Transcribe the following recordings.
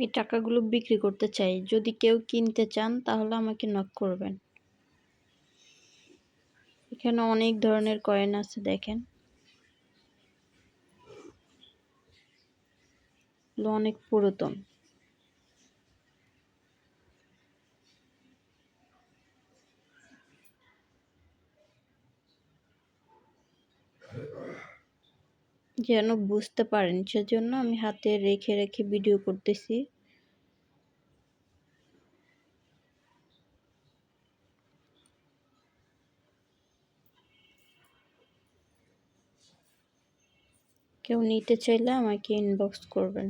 এই টাকাগুলো বিক্রি করতে চাই। যদি কেউ কিনতে চান তাহলে আমাকে নক করবেন। এখানে অনেক ধরনের কয়েন আছে দেখেন। এগুলো অনেক পুরাতন। যেন বুঝতে পারেন সেজন্য আমি হাতে রেখে রেখে ভিডিও করতেছি। কেউ নিতে চাইলে আমাকে ইনবক্স করবেন।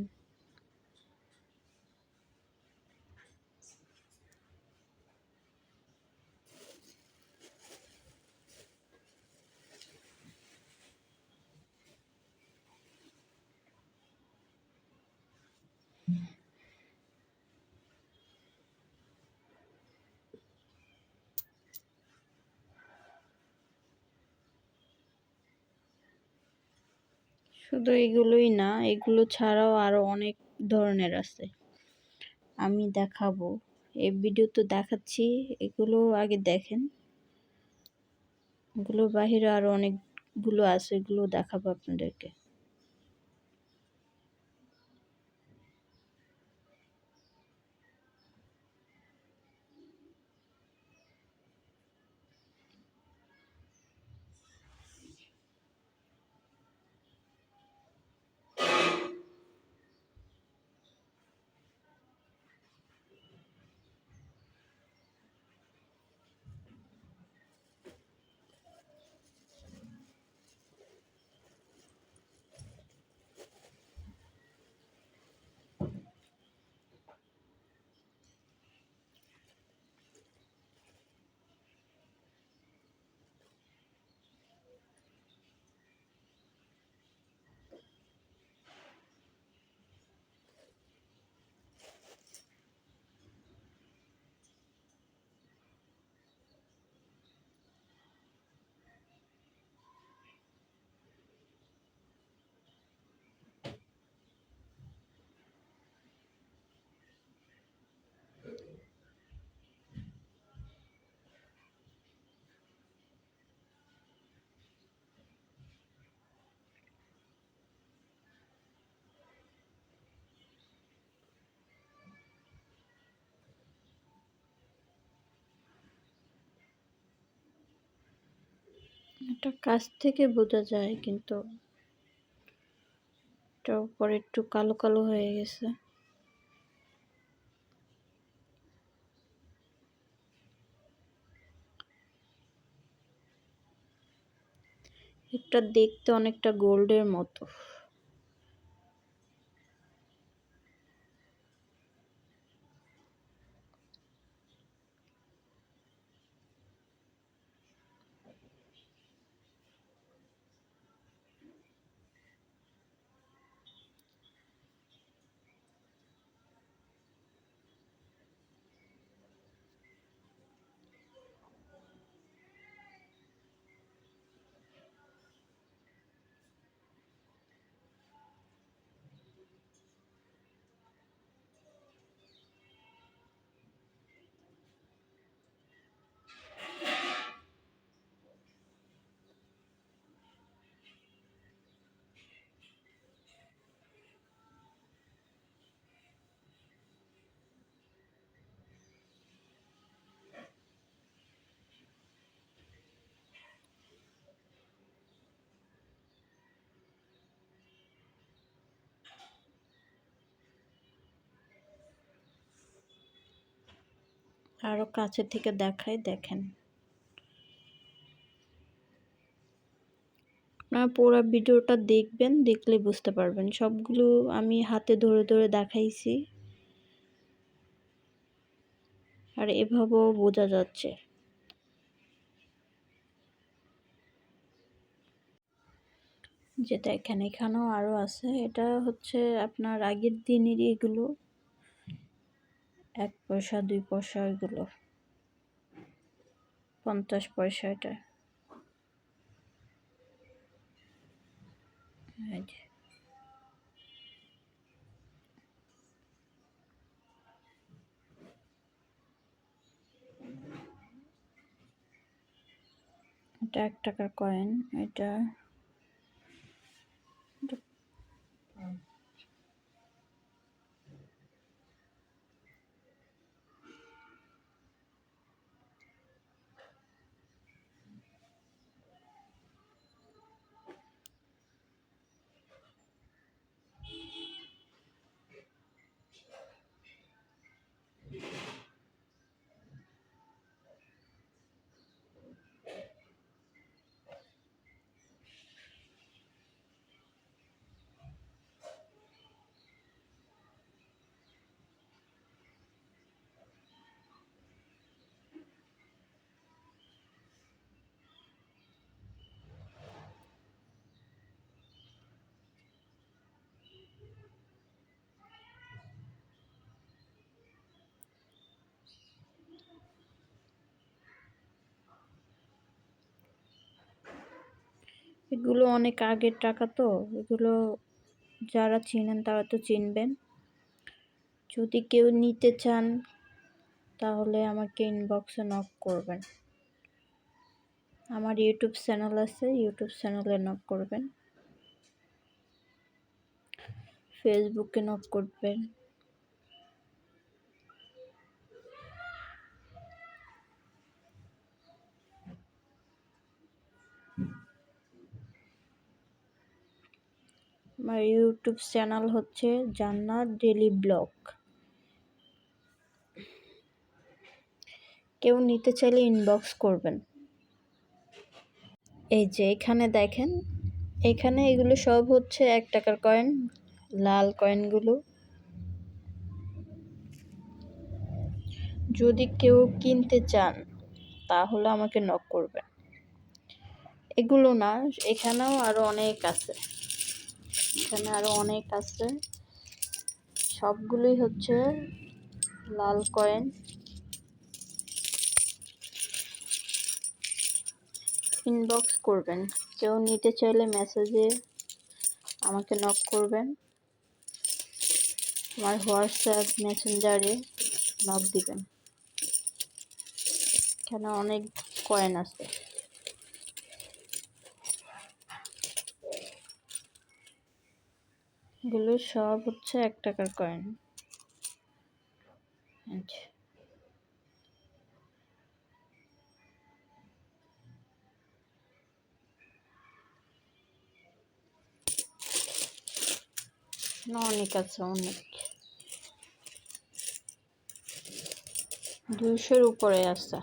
শুধু এগুলোই না, এগুলো ছাড়াও আরো অনেক ধরনের আছে, আমি দেখাবো। এই ভিডিও তো দেখাচ্ছি, এগুলো আগে দেখেন। এগুলোর বাহিরে আরো অনেকগুলো আছে, এগুলো দেখাবো আপনাদেরকে। এটা কাছ থেকে বোঝা যায়, কিন্তু এটার উপরে একটু কালো কালো হয়ে গেছে। এটা দেখতে অনেকটা গোল্ডের মতো। আরো কাছে থেকে দেখাই, দেখেন। আপনারা পুরো ভিডিওটা দেখবেন, দেখলে বুঝতে পারবেন। সবগুলো আমি হাতে ধরে ধরে দেখাইছি, আর এভাবেও বোঝা যাচ্ছে। যে দেখেন এখানেও আরো আছে। এটা হচ্ছে আপনার আগের দিনেরই, এগুলো 1 পয়সা 2 পয়সা, এগুলো 50 পয়সা। এটা এই যে এটা 1 টাকার কয়েন। এটা এগুলো অনেক আগের টাকা তো, এগুলো যারা চিনেন তারা তো চিনবেন। যদি কেউ নিতে চান তাহলে আমাকে ইনবক্সে নক করবেন। আমার ইউটিউব চ্যানেল আছে, ইউটিউব চ্যানেলে নক করবেন, ফেসবুকে নক করবেন। আমার ইউটিউব চ্যানেল হচ্ছে জান্নাত ডেইলি ব্লগ। কেউ নিতে চাইলে ইনবক্স করবেন। এই যে এখানে দেখেন, এখানে এগুলো সব হচ্ছে 1 টাকার কয়েন, লাল কয়েনগুলো। যদি কেউ কিনতে চান তাহলে আমাকে নক করবেন। এগুলো না, এখানেও আরো অনেক আছে, এখানে আরো অনেক আছে। সবগুলোই হচ্ছে লাল কয়েন। ইনবক্স করবেন, কেউ নিতে চাইলে মেসেজে আমাকে নক করবেন, আমার হোয়াটসঅ্যাপ মেসেঞ্জারে নক দিবেন। এখানে অনেক কয়েন আছে। এগুলো সব হচ্ছে 1 টাকার কয়েন। অনেক আছে, অনেক, 200-র উপরে আছে।